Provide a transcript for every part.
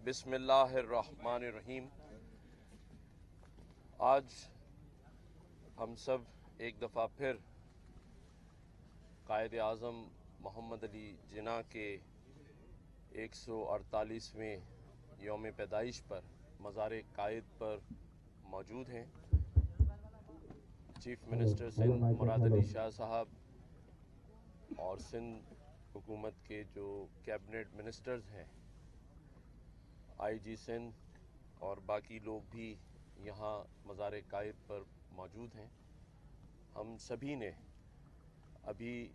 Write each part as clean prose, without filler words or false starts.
बिस्मिल्लाहिर्रहमानिर्रहीम। आज हम सब एक दफ़ा फिर कायद आज़म मोहम्मद अली जिन्ना के 148वें यौम पैदाइश पर मज़ार कायद पर मौजूद हैं। चीफ मिनिस्टर सिंध मुराद अली शाह साहब और सिंध हुकूमत के जो कैबिनेट मिनिस्टर्स हैं, IG सिंध और बाकी लोग भी यहाँ मज़ार कायद पर मौजूद हैं। हम सभी ने अभी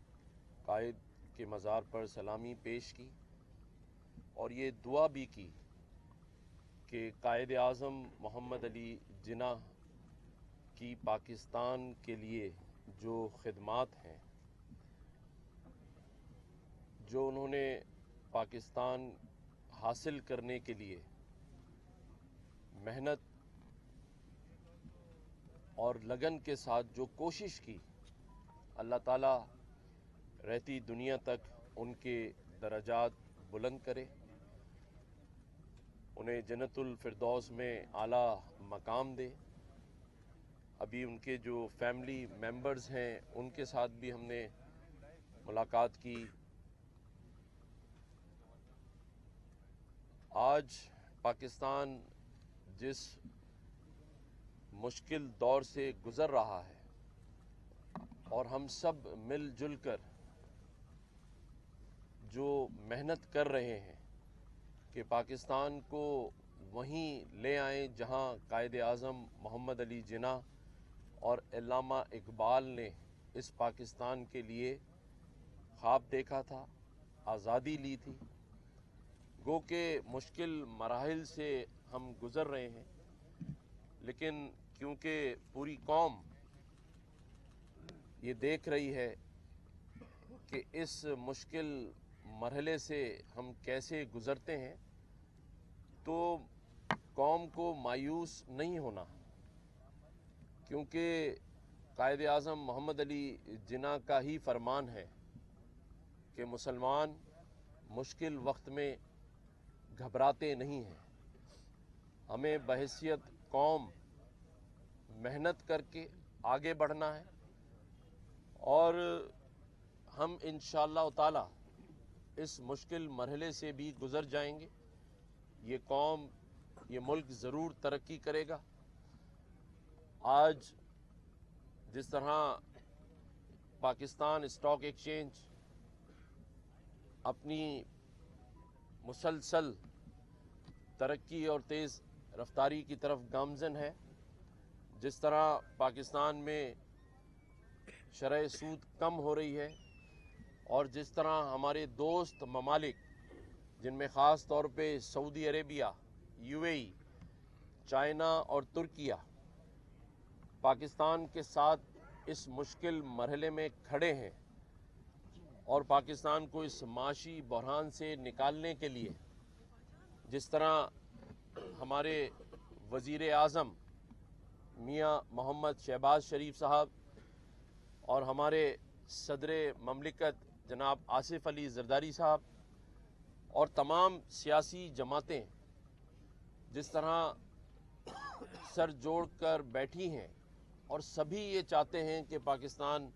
कायद के मज़ार पर सलामी पेश की और ये दुआ भी की कि कायद आज़म मोहम्मद अली जिन्ना की पाकिस्तान के लिए जो खिदमात हैं, जो उन्होंने पाकिस्तान हासिल करने के लिए मेहनत और लगन के साथ जो कोशिश की, अल्लाह ताला रहती दुनिया तक उनके दरजात बुलंद करे, उन्हें जन्नतुल फिरदौस में आला मकाम दे। अभी उनके जो फैमिली मेंबर्स हैं उनके साथ भी हमने मुलाकात की। आज पाकिस्तान जिस मुश्किल दौर से गुज़र रहा है और हम सब मिलजुल कर जो मेहनत कर रहे हैं कि पाकिस्तान को वहीं ले आएं जहां कायद आज़म मोहम्मद अली जिन्ना और अल्लामा इकबाल ने इस पाकिस्तान के लिए ख्वाब देखा था, आज़ादी ली थी। गो के मुश्किल मराहिल से हम गुज़र रहे हैं, लेकिन क्योंकि पूरी कौम ये देख रही है कि इस मुश्किल मरहले से हम कैसे गुज़रते हैं, तो कौम को मायूस नहीं होना, क्योंकि कायद आज़म मोहम्मद अली जिन्ना का ही फरमान है कि मुसलमान मुश्किल वक्त में घबराते नहीं हैं। हमें बहैसियत कौम मेहनत करके आगे बढ़ना है और हम इंशाअल्लाह ताला इस मुश्किल मरहले से भी गुज़र जाएंगे। ये कौम, ये मुल्क ज़रूर तरक्की करेगा। आज जिस तरह पाकिस्तान स्टॉक एक्सचेंज अपनी मुसलसल तरक्की और तेज़ रफ्तारी की तरफ गामज़न है, जिस तरह पाकिस्तान में शरह सूद कम हो रही है और जिस तरह हमारे दोस्त ममालिक, जिनमें ख़ास तौर पे सऊदी अरेबिया, UAE, चाइना और तुर्किया पाकिस्तान के साथ इस मुश्किल मरहले में खड़े हैं और पाकिस्तान को इस माशी बहरान से निकालने के लिए जिस तरह हमारे वज़ीर आज़म मियाँ मोहम्मद शहबाज शरीफ साहब और हमारे सदर ममलिकत जनाब आसिफ अली ज़रदारी साहब और तमाम सियासी जमातें जिस तरह सर जोड़ कर बैठी हैं और सभी ये चाहते हैं कि पाकिस्तान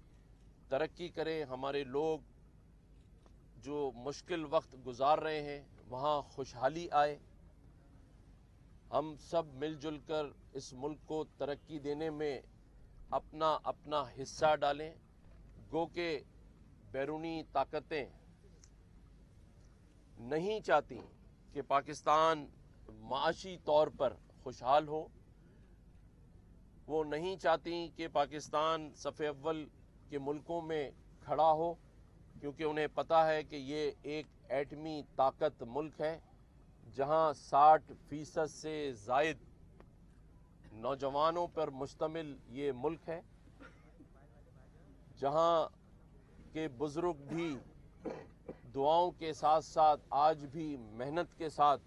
तरक्की करे, हमारे लोग जो मुश्किल वक्त गुजार रहे हैं वहाँ खुशहाली आए, हम सब मिलजुल कर इस मुल्क को तरक्की देने में अपना अपना हिस्सा डालें। गो के बैरूनी ताकतें नहीं चाहती कि पाकिस्तान माशी तौर पर खुशहाल हो, वो नहीं चाहती कि पाकिस्तान सफ़े अव्वल के मुल्कों में खड़ा हो, क्योंकि उन्हें पता है कि ये एक एटमी ताकत मुल्क है जहां 60% से ज़ायद नौजवानों पर मुश्तमिल ये मुल्क है, जहां के बुज़ुर्ग भी दुआओं के साथ साथ आज भी मेहनत के साथ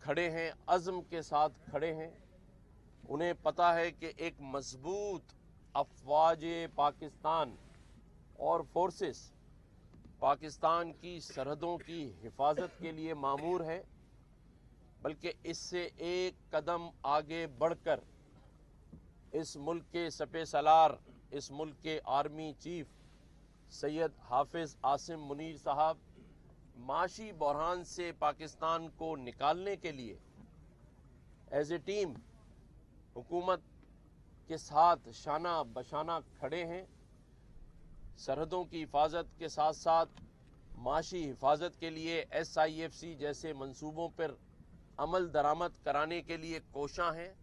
खड़े हैं, अज़्म के साथ खड़े हैं। उन्हें पता है कि एक मजबूत अफवाज पाकिस्तान और फोर्सेस पाकिस्तान की सरहदों की हिफाजत के लिए मामूर है। बल्कि इससे एक कदम आगे बढ़कर इस मुल्क के सपे सलार, इस मुल्क के आर्मी चीफ सैयद हाफिज आसिम मुनीर साहब माशी बहरान से पाकिस्तान को निकालने के लिए एज ए टीम हुकूमत के साथ शाना बशाना खड़े हैं। सरहदों की हिफाजत के साथ साथ माशी हिफाजत के लिए SIFC जैसे मंसूबों पर अमल दरामद कराने के लिए कोशां हैं।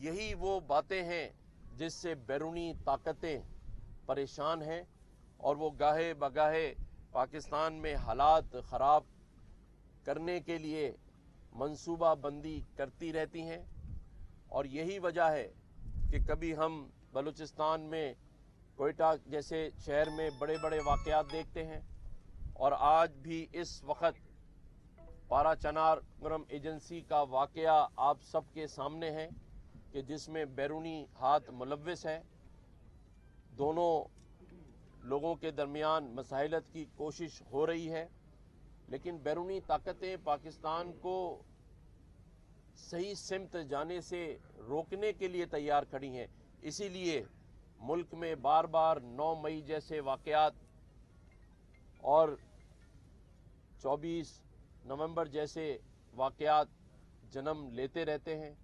यही वो बातें हैं जिससे बैरूनी ताकतें परेशान हैं और वो गाहे बगाहे पाकिस्तान में हालात ख़राब करने के लिए मंसूबा बंदी करती रहती हैं। और यही वजह है कि कभी हम बलूचिस्तान में कोयटा जैसे शहर में बड़े बड़े वाक़यात देखते हैं और आज भी इस वक्त पारा चनारगुरम एजेंसी का वाक़या आप सबके सामने है कि जिसमें बैरूनी हाथ मुलव्विस है। दोनों लोगों के दरमियान मसाइलत की कोशिश हो रही है, लेकिन बैरूनी ताकतें पाकिस्तान को सही सिमत जाने से रोकने के लिए तैयार खड़ी हैं। इसीलिए मुल्क में बार बार 9 मई जैसे वाक़यात और 24 नवंबर जैसे वाक़यात जन्म लेते रहते हैं।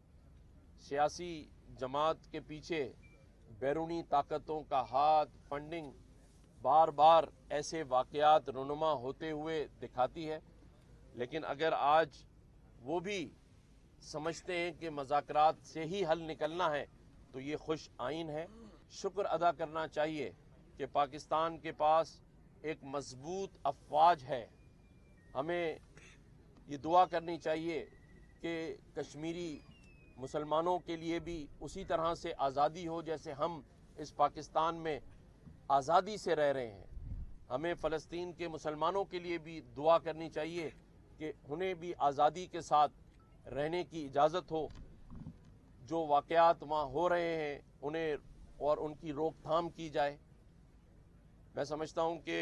सियासी जमात के पीछे बैरूनी ताकतों का हाथ, फंडिंग बार बार ऐसे वाक़यात रुनुमा होते हुए दिखाती है। लेकिन अगर आज वो भी समझते हैं कि मज़ाकरात से ही हल निकलना है तो ये खुश आइन है। शुक्र अदा करना चाहिए कि पाकिस्तान के पास एक मजबूत अफवाज है। हमें ये दुआ करनी चाहिए कि कश्मीरी मुसलमानों के लिए भी उसी तरह से आज़ादी हो जैसे हम इस पाकिस्तान में आज़ादी से रह रहे हैं। हमें फ़लस्तीन के मुसलमानों के लिए भी दुआ करनी चाहिए कि उन्हें भी आज़ादी के साथ रहने की इजाज़त हो। जो वाक़यात वहाँ हो रहे हैं उन्हें और उनकी रोकथाम की जाए। मैं समझता हूँ कि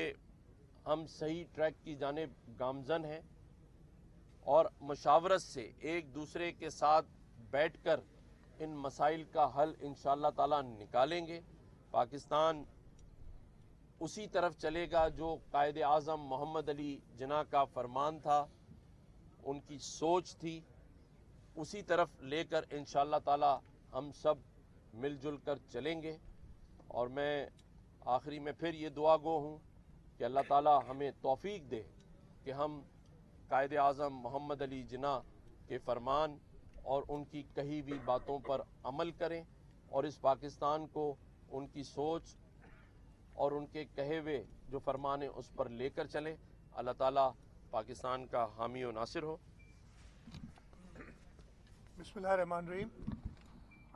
हम सही ट्रैक की जानिब गामज़न हैं और मुशावरत से एक दूसरे के साथ बैठकर इन मसाइल का हल इंशाअल्लाह ताला निकालेंगे। पाकिस्तान उसी तरफ चलेगा जो कायदे आज़म मोहम्मद अली जिन्ना का फरमान था, उनकी सोच थी, उसी तरफ लेकर इंशाअल्लाह ताला हम सब मिलजुल कर चलेंगे। और मैं आखिरी में फिर ये दुआ गो हूँ कि अल्लाह ताला हमें तौफीक दे कि हम कायदे आज़म मोहम्मद अली जिन्ना के फरमान और उनकी कही हुई बातों पर अमल करें और इस पाकिस्तान को उनकी सोच और उनके कहे हुए जो फरमान है उस पर लेकर चलें। अल्लाह ताला पाकिस्तान का हामी और नासिर हो। बिस्मिल्लाहिर्रहमानिर्रहीम।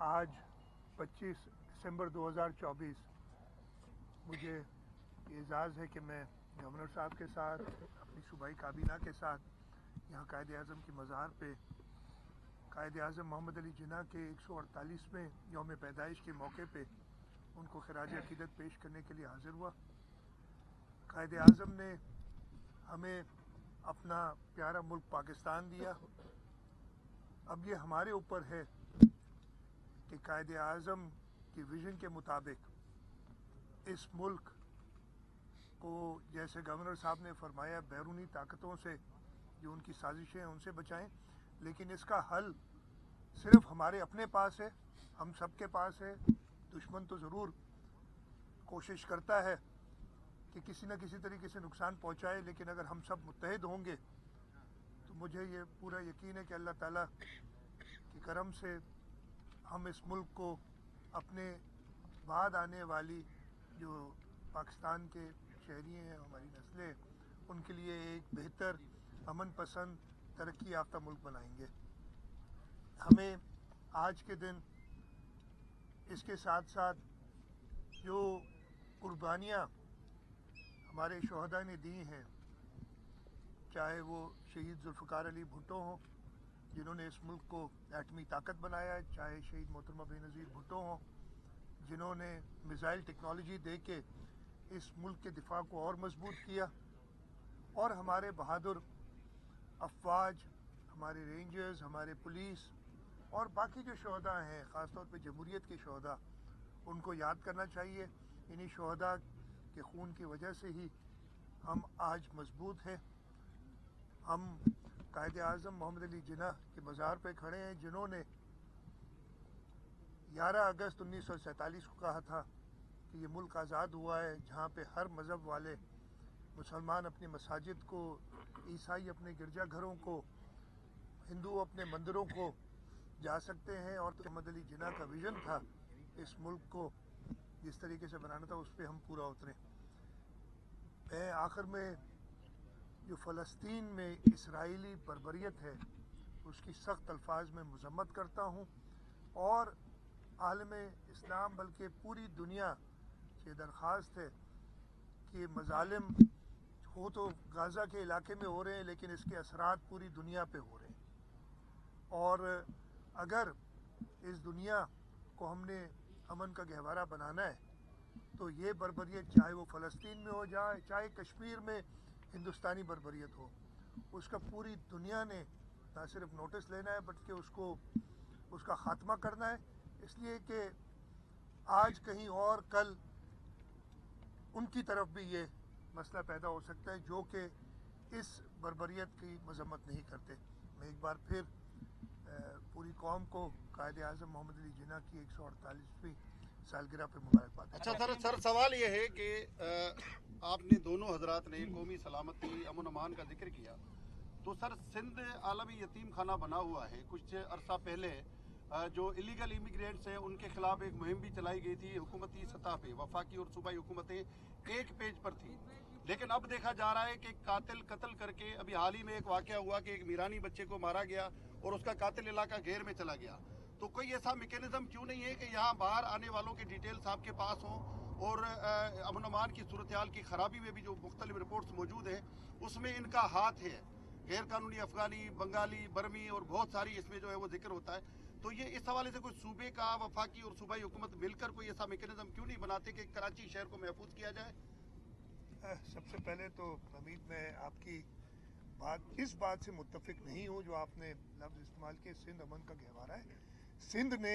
आज 25 दिसंबर 2024 मुझे एजाज़ है कि मैं गवर्नर साहब के साथ अपनी सूबाई काबीना के साथ यहाँ कायदे आज़म की मज़ार पे कायदे आज़म मोहम्मद अली जिन्ना के 148वें यौम पैदाइश के मौके पे उनको खराज अक़ीदत पेश करने के लिए हाज़िर हुआ। कायदे आज़म ने हमें अपना प्यारा मुल्क पाकिस्तान दिया। अब ये हमारे ऊपर है कि कायदे आज़म की विज़न के मुताबिक इस मुल्क को, जैसे गवर्नर साहब ने फरमाया, बैरूनी ताकतों से जो उनकी साजिशें हैं उनसे बचाएं। लेकिन इसका हल सिर्फ हमारे अपने पास है, हम सब के पास है। दुश्मन तो ज़रूर कोशिश करता है कि किसी न किसी तरीके से नुकसान पहुंचाए, लेकिन अगर हम सब मुत्तहिद होंगे तो मुझे ये पूरा यकीन है कि अल्लाह ताला के करम से हम इस मुल्क को अपने बाद आने वाली जो पाकिस्तान के शहरी हैं, हमारी नस्लें, उनके लिए एक बेहतर, अमन पसंद, तरक्की याफ्ता मुल्क बनाएंगे। हमें आज के दिन इसके साथ साथ जो कुर्बानियाँ हमारे शोहदा ने दी हैं, चाहे वो शहीद जुल्फ़िकार अली भुट्टो हों जिन्होंने इस मुल्क को एटमी ताकत बनाया, चाहे शहीद मोहतरमा बेनज़ीर भुट्टो हों जिन्होंने मिसाइल टेक्नोलॉजी दे के इस मुल्क के दिफा को और मजबूत किया, और हमारे बहादुर अफवाज, हमारे रेंजर्स, हमारे पुलिस और बाकी जो शहदा हैं, ख़ास तौर पे जमहूरियत के शहदा, उनको याद करना चाहिए। इन्हीं शहदा के खून की वजह से ही हम आज मजबूत हैं। हम कायद आज़म मोहम्मद अली जिन्ना के मज़ार पे खड़े हैं, जिन्होंने 11 अगस्त 1947 को कहा था कि ये मुल्क आज़ाद हुआ है जहाँ पे हर मज़हब वाले, मुसलमान अपनी मसाजिद को, ईसाई अपने गिरजाघरों को, हिंदू अपने मंदिरों को जा सकते हैं। और मोहम्मद अली जिन्ना का विज़न था इस मुल्क को जिस तरीके से बनाना था, उस पर हम पूरा उतरे। मैं आखिर में जो फ़लस्तीन में इसराइली बर्बरियत है उसकी सख्त अल्फाज में मज़म्मत करता हूँ और आलम इस्लाम बल्कि पूरी दुनिया से दरख्वास्त है कि मज़ालिम हो तो गाज़ा के इलाके में हो रहे हैं, लेकिन इसके असरात पूरी दुनिया पे हो रहे हैं। और अगर इस दुनिया को हमने अमन का गहवारा बनाना है तो ये बर्बरियत, चाहे वो फ़लस्तीन में हो जाए, चाहे कश्मीर में हिंदुस्तानी बर्बरियत हो, उसका पूरी दुनिया ने ना सिर्फ नोटिस लेना है बल्कि उसका ख़ात्मा करना है। इसलिए कि आज कहीं और कल उनकी तरफ भी ये मसला पैदा हो सकता है जो कि इस बर्बरियत की मजम्मत नहीं करते। मैं एक बार फिर पूरी कौम को कायद आज़म मोहम्मद अली जिन्ना की 148वीं सालगिरह पर मुबारकबाद। अच्छा सर, सवाल ये है कि आपने दोनों हजरात ने कौमी सलामती, अमन अमान का जिक्र किया, तो सर सिंध आलमी यतीम खाना बना हुआ है। कुछ अरसा पहले जो इलीगल इमिग्रेंट्स हैं उनके खिलाफ एक मुहिम भी चलाई गई थी हुकूमती सतह पे। वफाकी और सूबाई हुकूमतें एक पेज पर थी, लेकिन अब देखा जा रहा है कि कातिल कत्ल करके, अभी हाल ही में एक वाकया हुआ कि एक मीरानी बच्चे को मारा गया और उसका कातिल इलाका घेर में चला गया। तो कोई ऐसा मैकेनिज्म क्यों नहीं है कि यहाँ बाहर आने वालों के डिटेल्स आपके पास हों और अमन अमान की सूरत हाल की खराबी में भी जो मुख्तलिफ रिपोर्ट्स मौजूद हैं उसमें इनका हाथ है। गैर कानूनी अफगानी, बंगाली, बर्मी और बहुत सारी इसमें जो है वो जिक्र होता है। तो ये इस हवाले से कोई सूबे का, वफाकी और सूबाई हुकूमत मिलकर कोई ऐसा मैकेनिज्म क्यों नहीं बनाते कि कराची शहर को महफूज किया जाए? सबसे पहले तो हमीद, मैं आपकी इस बात से मुत्तफिक नहीं हूँ जो आपने लफ्ज़ इस्तेमाल किए, सिंध अमन का गहवारा है। सिंध ने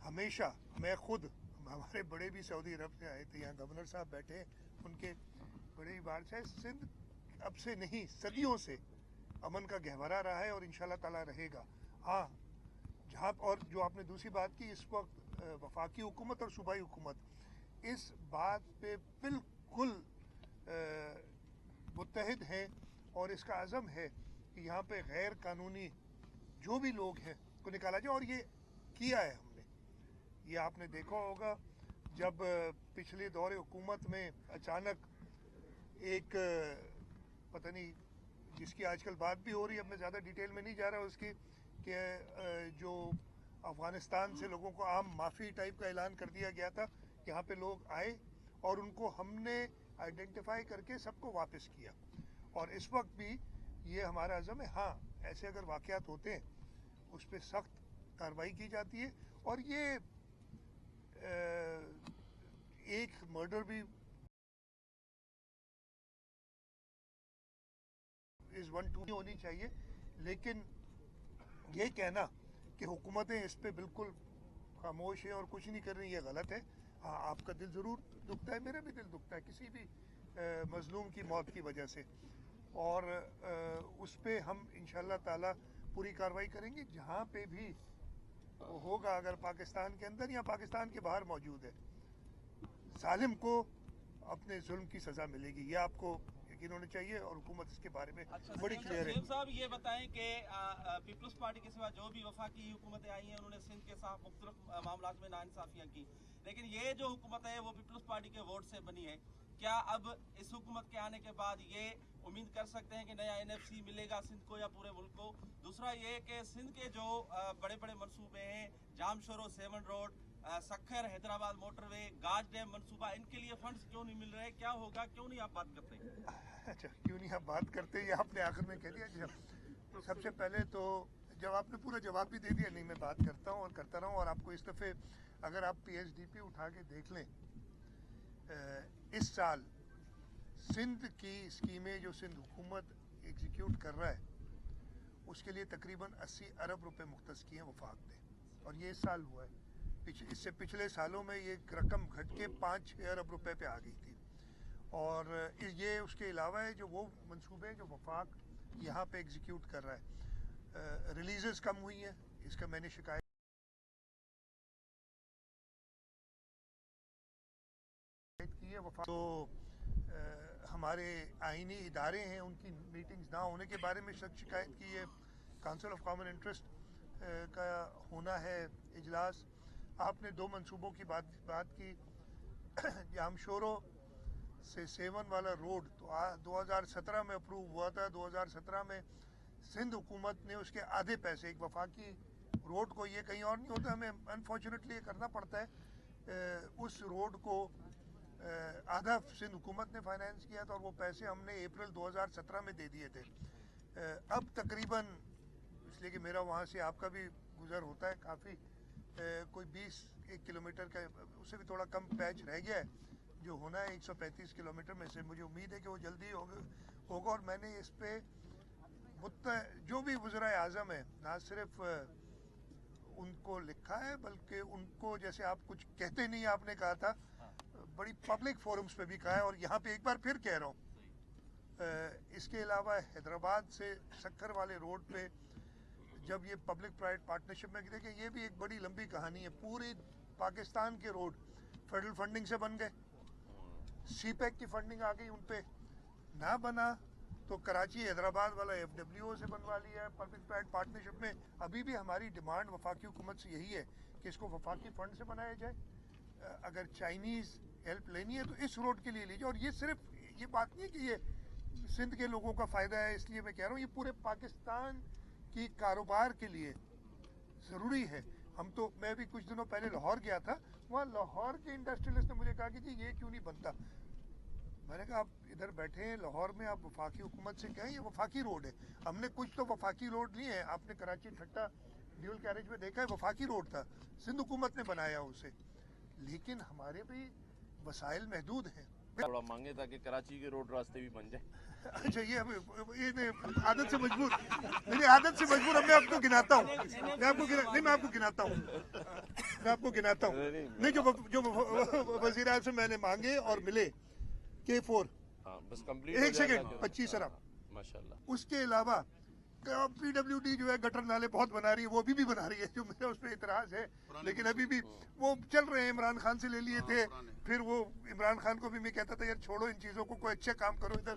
हमेशा, मैं खुद, हमारे बड़े भी सऊदी अरब से आए थे, यहाँ गवर्नर साहब बैठे, उनके बड़े ही बार से, सिंध अब से नहीं सदियों से अमन का गहवारा रहा है और इंशाल्लाह ताला रहेगा। हाँ, जहाँ, और जो आपने दूसरी बात की, इस वक्त वफाकी हुकूमत और सूबाई हुकूमत इस बात पे बिल्कुल मुत्तहिद हैं और इसका अज़म है कि यहाँ पे गैर कानूनी जो भी लोग हैं को निकाला जाए। और ये किया है हमने। ये आपने देखा होगा जब पिछले दौरे हुकूमत में अचानक एक पता नहीं, जिसकी आजकल बात भी हो रही है, अब मैं ज़्यादा डिटेल में नहीं जा रहा उसकी, कि जो अफ़गानिस्तान से लोगों को आम माफ़ी टाइप का ऐलान कर दिया गया था। यहाँ पे लोग आए और उनको हमने आइडेंटिफाई करके सबको वापस किया। और इस वक्त भी ये हमारा अज़म है। हाँ, ऐसे अगर वाक़यात होते हैं उस पर सख्त कार्रवाई की जाती है। और ये एक मर्डर भी इस 1-2 होनी चाहिए, लेकिन ये कहना कि हुकूमतें इस पे बिल्कुल खामोश हैं और कुछ नहीं कर रही, ये गलत है। हाँ, आपका दिल ज़रूर दुखता है, मेरा भी दिल दुखता है किसी भी मज़लूम की मौत की वजह से। और उस पे हम इंशाल्लाह ताला पूरी कार्रवाई करेंगे जहाँ पे भी होगा। अगर पाकिस्तान के अंदर या पाकिस्तान के बाहर मौजूद है, जालिम को अपने जुल्म की सज़ा मिलेगी, ये आपको यकीन होना चाहिए। और हुकूमत इसके बारे में बड़ी क्लियर है। साहब, ये बताएं कि पीपल्स पार्टी के सिवा जो भी वफाकी हुकूमतें आई हैं उन्होंने सिंध के साथ मुख्तलिफ मामलात में नाइंसाफियाँ की, लेकिन ये जो हुकूमत है वो पीपल्स पार्टी के वोट से बनी है। क्या अब इस हुकूमत के आने के बाद ये उम्मीद कर सकते हैं कि नया NFC मिलेगा सिंध को या पूरे मुल्क को? दूसरा ये कि सिंध के जो बड़े बड़े मनसूबे हैं, जामशोरो 7 रोड, सक्खर हैदराबाद मोटरवे, गाज डैम मनसूबा, इनके लिए फंड्स क्यों नहीं मिल रहे? क्या होगा, क्यों नहीं आप बात करते? अच्छा, क्यों नहीं आप बात करते, ये आपने आखिर में कह दिया। सबसे पहले तो जब आपने पूरा जवाब भी दे दिया, नहीं मैं बात करता हूँ और करता रहूँ। और आपको इस दफ़े अगर आप PHDP उठा के देख लें, इस साल सिंध की स्कीमें जो सिंध हुकूमत एग्जीक्यूट कर रहा है उसके लिए तकरीबन 80 अरब रुपए मुख्तस किए हैं वफाक ने, और ये इस साल हुआ है। इससे पिछले सालों में ये रकम घट के 5-6 अरब रुपए पे आ गई थी। और ये उसके अलावा है जो वो मंसूबे जो वफाक यहाँ पे एग्जीक्यूट कर रहा है। रिलीजेस कम हुई हैं, इसका मैंने शिकायत की है। वफाक तो हमारे आईनी इदारे हैं उनकी मीटिंग्स ना होने के बारे में शिकायत की है। काउंसिल ऑफ कॉमन इंटरेस्ट का होना है इजलास। आपने 2 मंसूबों की बात की। जामशोरो से सेवन वाला रोड तो 2017 में अप्रूव हुआ था। 2017 में सिंध हुकूमत ने उसके आधे पैसे, एक वफाकी रोड को, ये कहीं और नहीं होता, हमें अनफॉर्चुनेटली ये करना पड़ता है, उस रोड को आधा सिंध हुकूमत ने फाइनेंस किया था और वो पैसे हमने अप्रैल 2017 में दे दिए थे। अब तकरीबन, इसलिए कि मेरा वहाँ से आपका भी गुजर होता है काफ़ी, कोई 20 किलोमीटर का, उससे भी थोड़ा कम पैच रह गया है जो होना है 135 किलोमीटर में से। मुझे उम्मीद है कि वो जल्दी होगा। और मैंने इस पे जो भी वज़राए आज़म है, ना सिर्फ उनको लिखा है बल्कि उनको, जैसे आप कुछ कहते नहीं, आपने कहा था, बड़ी पब्लिक फोरम्स पे भी कहा है और यहाँ पे एक बार फिर कह रहा हूँ। इसके अलावा हैदराबाद से सक्खर वाले रोड पे जब ये पब्लिक प्राइवेट पार्टनरशिप में, देखिए ये भी एक बड़ी लंबी कहानी है। पूरी पाकिस्तान के रोड फेडरल फंडिंग से बन गए, सीपैक की फंडिंग आ गई, उन पे ना बना तो कराची हैदराबाद वाला FWO से बनवा लिया है पब्लिक प्राइवेट पार्टनरशिप में। अभी भी हमारी डिमांड वफाकी हुकूमत से यही है कि इसको वफाकी फंड से बनाया जाए। अगर चाइनीज़ हेल्प लेनी है तो इस रोड के लिए लीजिए। और ये सिर्फ ये बात नहीं है कि ये सिंध के लोगों का फ़ायदा है, इसलिए मैं कह रहा हूँ ये पूरे पाकिस्तान की कारोबार के लिए ज़रूरी है। मैं भी कुछ दिनों पहले लाहौर गया था, वहाँ लाहौर के इंडस्ट्रियलिस्ट ने मुझे कहा कि जी ये क्यों नहीं बनता। मैंने कहा आप इधर बैठे हैं लाहौर में, आप वफाकी हुकूमत से कहें ये वफाकी रोड है। हमने कुछ तो वफाकी रोड लिए हैं, आपने कराची ठट्टा ड्यूल कैरेज में देखा है, वफाकी रोड था, सिंध हुकूमत ने बनाया उसे, लेकिन हमारे भी वसाइल महदूद हैं। थोड़ा मांगे ताकि कराची के रोड रास्ते भी बन जाए। अच्छा, ये आदत से मजबूर, मेरी आदत से मजबूर। अब मैं आपको गिनाता हूँ, मैं आपको गिनाता हूँ नहीं, जो वज़ीर आज़म से मैंने मांगे और मिले K4, बस कंप्लीट। एक सेकंड, 25 अरब माशाल्लाह। उसके अलावा PWD जो है गटर नाले बहुत बना रही है, वो अभी भी बना रही है, जो मेरा उस पर इतराज़ है, लेकिन अभी भी वो चल रहे हैं। इमरान खान से ले लिए थे, फिर वो इमरान खान को भी मैं कहता था यार छोड़ो इन चीज़ों को, कोई अच्छा काम करो इधर,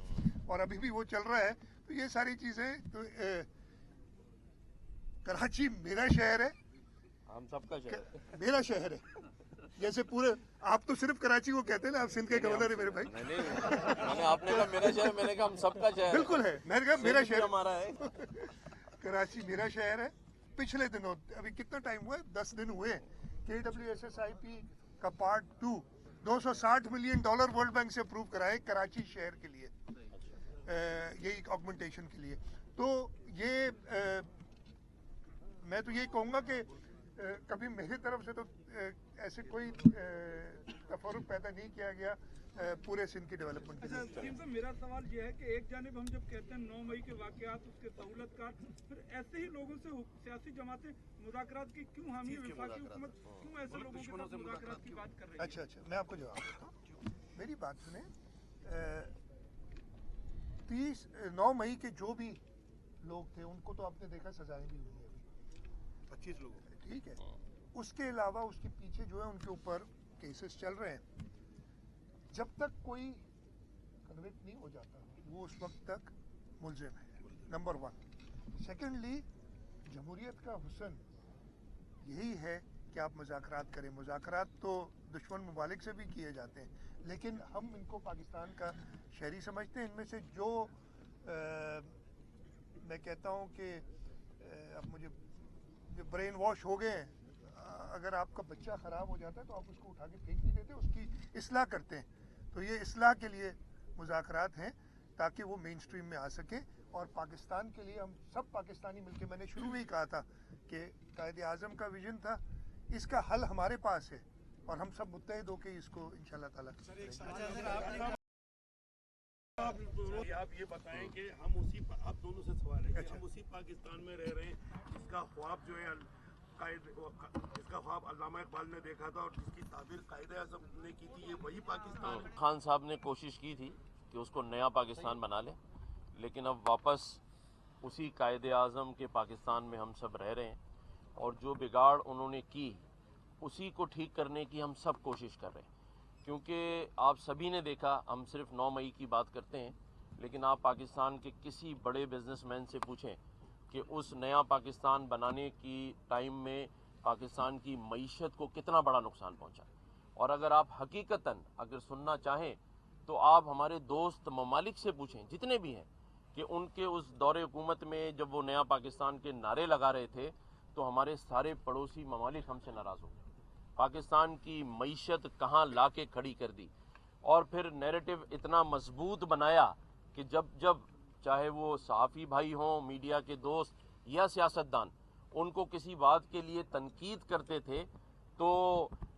और अभी भी वो चल रहा है। तो ये सारी चीज़ें तो कराची मेरा शहर है, हम सबका शहर, मेरा शहर है। जैसे पूरे आप तो सिर्फ कराची को कहते हैं ना, आप सिंध के गवर्नर है मेरे भाई। मैंने आपने कहा मेरा शहर, मैंने कहा हम सबका शहर। बिल्कुल है, मैंने कहा मेरा शहर हमारा है। कराची मेरा शहर है। पिछले दिनों, अभी कितना टाइम हुआ है, 10 दिन हुए, KWSSIP का पार्ट 2 $260 मिलियन वर्ल्ड बैंक से अप्रूव कराए कराची शहर के लिए, यही ऑगमेंटेशन के लिए। तो ये मैं तो यही कहूँगा कि कभी मेरी तरफ से तो ऐसे कोई तफरुक पैदा नहीं किया गया पूरे सिंध की डेवलपमेंट के लिए। अच्छा, मेरा सवाल ये है कि एक जानिब हम जब कहते हैं 9 मई के वाक़यात, उसके सहूलतकार, फिर ऐसे ही लोगों से सियासी जमातें मुज़ाकरात की क्यों हामी, वफाकी हुकूमत क्यों ऐसे लोगों के साथ मुज़ाकरात की बात कर रही है? अच्छा, मैं आपको जवाब देता हूँ, मेरी बात सुने। 9 मई के जो भी लोग थे उनको तो आपने देखा सजाएं भी हुई है, 25 लोगों, ठीक है। उसके अलावा उसके पीछे जो है उनके ऊपर केसेस चल रहे हैं। जब तक कोई कन्विक्ट नहीं हो जाता वो उस वक्त तक मुलजिम है, नंबर 1। सेकेंडली, जमहूरियत का हुस्न यही है कि आप मुज़ाकरात करें। मुज़ाकरात तो दुश्मन ममालिक से भी किए जाते हैं, लेकिन हम इनको पाकिस्तान का शहरी समझते हैं। इनमें से जो मैं कहता हूँ कि अब मुझे ब्रेन वॉश हो गए हैं, अगर आपका बच्चा ख़राब हो जाता है तो आप उसको उठा के फेंक नहीं देते, उसकी इस्लाह करते हैं। तो ये इस्लाह के लिए मुज़ाकरात हैं ताकि वो मेन स्ट्रीम में आ सके। और पाकिस्तान के लिए हम सब पाकिस्तानी मिलके, मैंने शुरू में ही कहा था कि कायदे आज़म का विजन था, इसका हल हमारे पास है और हम सब मुत्तहिद होकर इसको इंशाल्लाह ताला आप ये बताएं कि हम उसी आप दोनों से सवाल है कि हम उसी पाकिस्तान में रह रहे हैं जिसका ख्वाब जो है जिसका ख्वाब अल्लामा इकबाल ने देखा था और जिसकी ताबीर कायदे-ए-आज़म ने की थी, ये वही पाकिस्तान है। खान साहब ने कोशिश की थी कि उसको नया पाकिस्तान बना ले, लेकिन अब वापस उसी कायदे-ए-आज़म के पाकिस्तान में हम सब रह रहे हैं और जो बिगाड़ उन्होंने की उसी को ठीक करने की हम सब कोशिश कर रहे हैं। क्योंकि आप सभी ने देखा, हम सिर्फ 9 मई की बात करते हैं, लेकिन आप पाकिस्तान के किसी बड़े बिजनेसमैन से पूछें कि उस नया पाकिस्तान बनाने की टाइम में पाकिस्तान की मईशत को कितना बड़ा नुकसान पहुंचा। और अगर आप हकीकतन अगर सुनना चाहें तो आप हमारे दोस्त ममालिक से पूछें, जितने भी हैं, कि उनके उस दौरे हुकूमत में जब वो नया पाकिस्तान के नारे लगा रहे थे तो हमारे सारे पड़ोसी ममालिक हमसे नाराज़ हो गए। पाकिस्तान की मईशत कहाँ ला के खड़ी कर दी और फिर नैरेटिव इतना मजबूत बनाया कि जब चाहे वो सहाफ़ी भाई हों, मीडिया के दोस्त या सियासतदान, उनको किसी बात के लिए तनकीद करते थे तो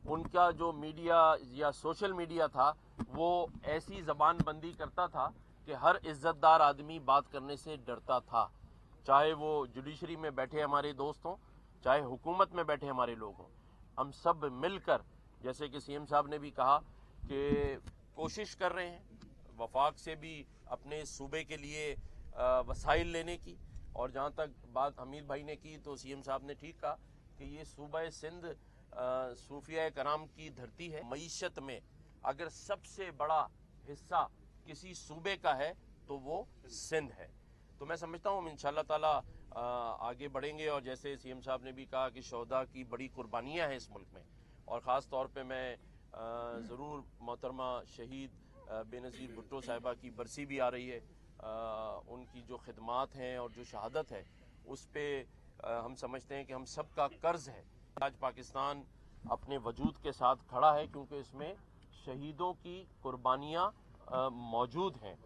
उनका जो मीडिया या सोशल मीडिया था वो ऐसी ज़बान बंदी करता था कि हर इज़्ज़तदार आदमी बात करने से डरता था। चाहे वो जुडिशरी में बैठे हमारे दोस्त हों, चाहे हुकूमत में बैठे हमारे लोग हों, हम सब मिलकर, जैसे कि सीएम साहब ने भी कहा कि कोशिश कर रहे हैं वफाक से भी अपने सूबे के लिए वसाइल लेने की। और जहाँ तक बात हमीद भाई ने की तो सीएम साहब ने ठीक कहा कि ये सूबा सिंध सूफिया कराम की धरती है। मईशत में अगर सबसे बड़ा हिस्सा किसी सूबे का है तो वो सिंध है। तो मैं समझता हूँ इंशाअल्लाह ताला आगे बढ़ेंगे। और जैसे सीएम साहब ने भी कहा कि शोहदा की बड़ी कुर्बानियाँ हैं इस मुल्क में, और ख़ास तौर पे मैं ज़रूर मोहतरमा शहीद बेनज़ीर भुट्टो साहिबा की बरसी भी आ रही है, उनकी जो खिदमात हैं और जो शहादत है उस पे हम समझते हैं कि हम सब का कर्ज़ है। आज पाकिस्तान अपने वजूद के साथ खड़ा है क्योंकि इसमें शहीदों की कुर्बानियाँ मौजूद हैं।